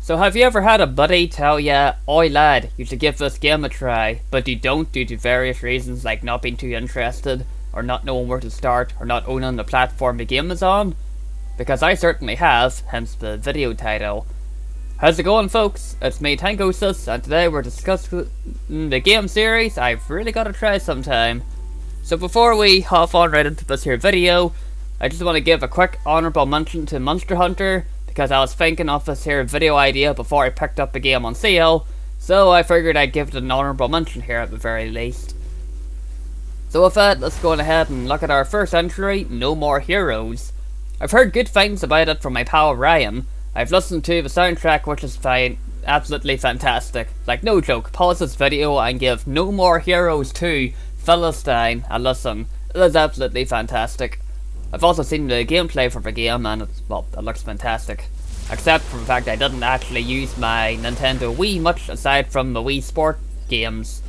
So have you ever had a buddy tell ya, "Oi lad, you should give this game a try," but you don't due to various reasons like not being too interested, or not knowing where to start, or not owning the platform the game is on? Because I certainly have, hence the video title. How's it going, folks? It's me, Tangociss, and today we're discussing the game series I've really got to try sometime. So before we hop on right into this here video, I just want to give a quick honourable mention to Monster Hunter, because I was thinking of this here video idea before I picked up the game on sale, so I figured I'd give it an honourable mention here at the very least. So with that, let's go on ahead and look at our first entry, No More Heroes. I've heard good things about it from my pal Ryan. I've listened to the soundtrack, which is absolutely fantastic. Like, no joke, pause this video and give No More Heroes 2 Philistine a listen. It is absolutely fantastic. I've also seen the gameplay for the game and it looks fantastic. Except for the fact I didn't actually use my Nintendo Wii much aside from the Wii Sport games.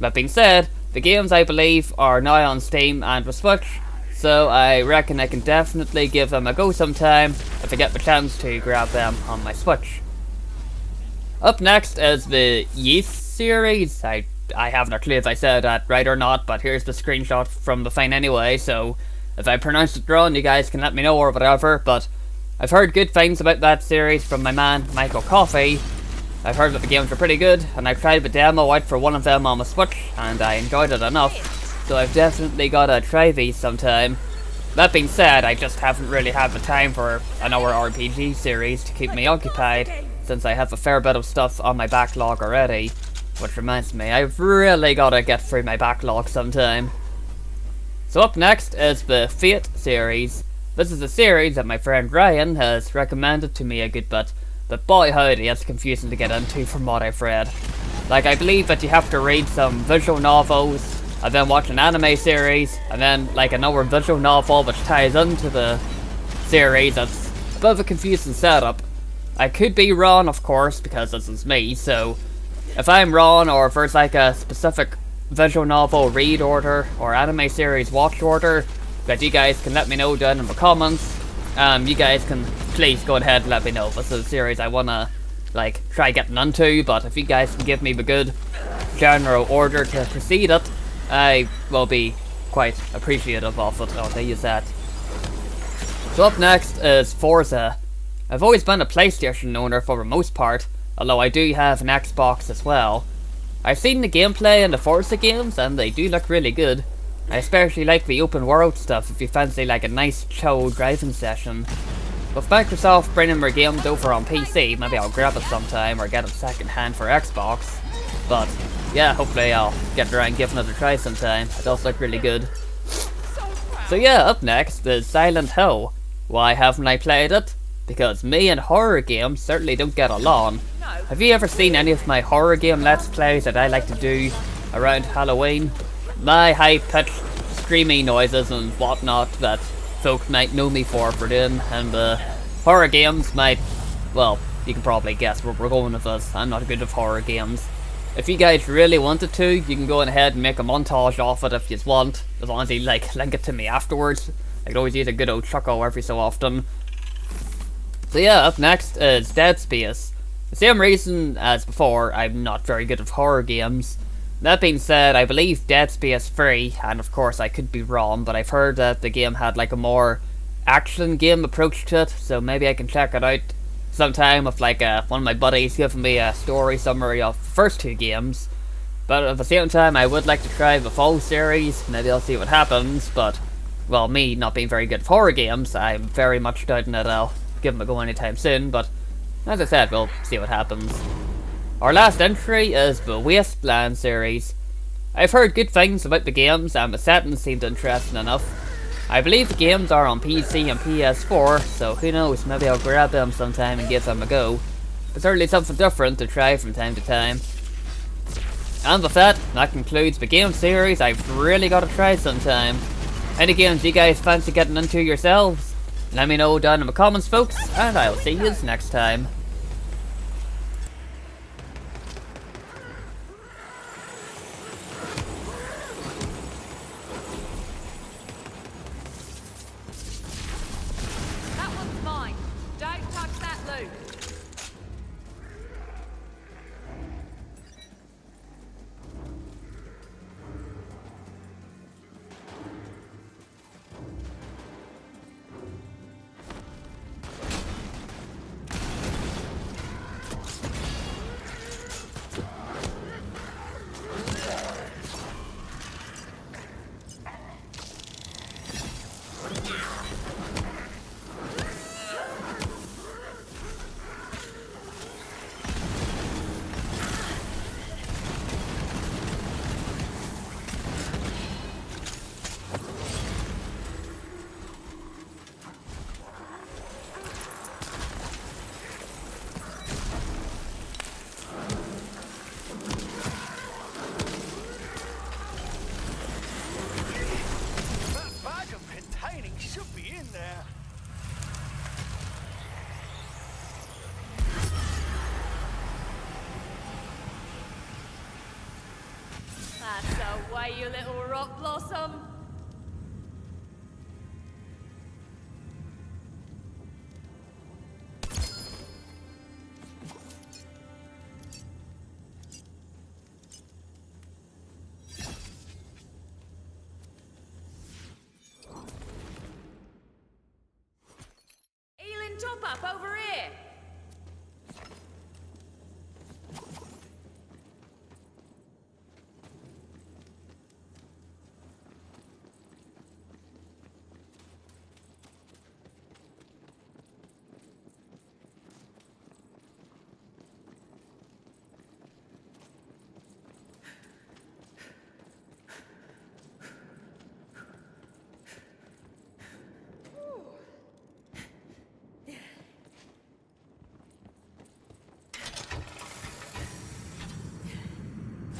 That being said, the games I believe are now on Steam and the Switch, so I reckon I can definitely give them a go sometime if I get the chance to grab them on my Switch. Up next is the Yeast series. I haven't a clue if I said that right or not, but here's the screenshot from the thing anyway, so if I pronounced it wrong, you guys can let me know or whatever, but I've heard good things about that series from my man, Michael Coffey. I've heard that the games are pretty good, and I've tried the demo out for one of them on the Switch, and I enjoyed it enough, so I've definitely gotta try these sometime. That being said, I just haven't really had the time for another RPG series to keep me occupied, since I have a fair bit of stuff on my backlog already. Which reminds me, I've really gotta get through my backlog sometime. So up next is the Fiat series. This is a series that my friend Ryan has recommended to me a good bit, but boy howdy, it's confusing to get into from what I've read. Like, I believe that you have to read some visual novels, and then watch an anime series, and then like another visual novel which ties into the series. It's a bit of a confusing setup. I could be wrong, of course, because this is me, so if I'm wrong, or if there's like a specific visual novel read order or anime series watch order that you guys can let me know down in the comments, you guys can please go ahead and let me know if this is a series I wanna like try getting into. But if you guys can give me the good general order to proceed it, I will be quite appreciative of it, I'll tell you that. So up next is Forza. I've always been a PlayStation owner for the most part, although I do have an Xbox as well. I've seen the gameplay in the Forza games and they do look really good. I especially like the open world stuff if you fancy like a nice chill driving session. With Microsoft bringing their games over on PC, maybe I'll grab it sometime or get it second hand for Xbox. But yeah, hopefully I'll get around giving it a try sometime. It does look really good. So yeah, up next is Silent Hill. Why haven't I played it? Because me and horror games certainly don't get along. Have you ever seen any of my horror game let's plays that I like to do around Halloween? My high-pitched screaming noises and whatnot that folk might know me for doing, and the horror games might, well, you can probably guess where we're going with this. I'm not good at horror games. If you guys really wanted to, you can go ahead and make a montage of it if you want, as long as you like link it to me afterwards. I could always use a good old chuckle every so often. So yeah, up next is Dead Space. The same reason as before, I'm not very good at horror games. That being said, I believe Dead Space 3, and of course I could be wrong, but I've heard that the game had like a more action game approach to it, so maybe I can check it out sometime with like one of my buddies giving me a story summary of the first two games. But at the same time, I would like to try the full series. Maybe I'll see what happens, but well, me not being very good at horror games, I'm very much doubting that I'll give them a go anytime soon, but as I said, we'll see what happens. Our last entry is the Wasteland series. I've heard good things about the games and the settings seemed interesting enough. I believe the games are on PC and PS4, so who knows, maybe I'll grab them sometime and give them a go. But certainly something different to try from time to time. And with that concludes the game series I've really got to try sometime. Any games you guys fancy getting into yourselves? Let me know down in the comments, folks, and I'll see you next time. That one's mine. Don't touch that loot. Why, you little rock blossom? Eelin top up over here!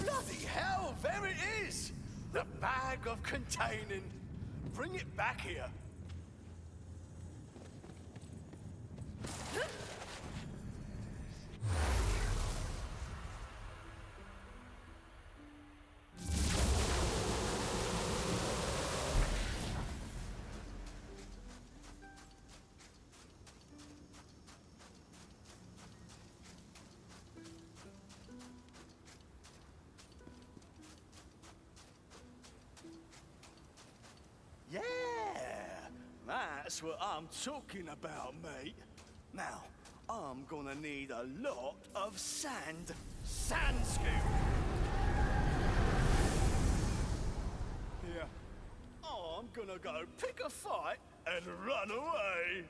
Bloody hell, there it is! The bag of containing. Bring it back here. Yeah, that's what I'm talking about, mate. Now, I'm gonna need a lot of sand. Sand scoop! Yeah, I'm gonna go pick a fight and run away.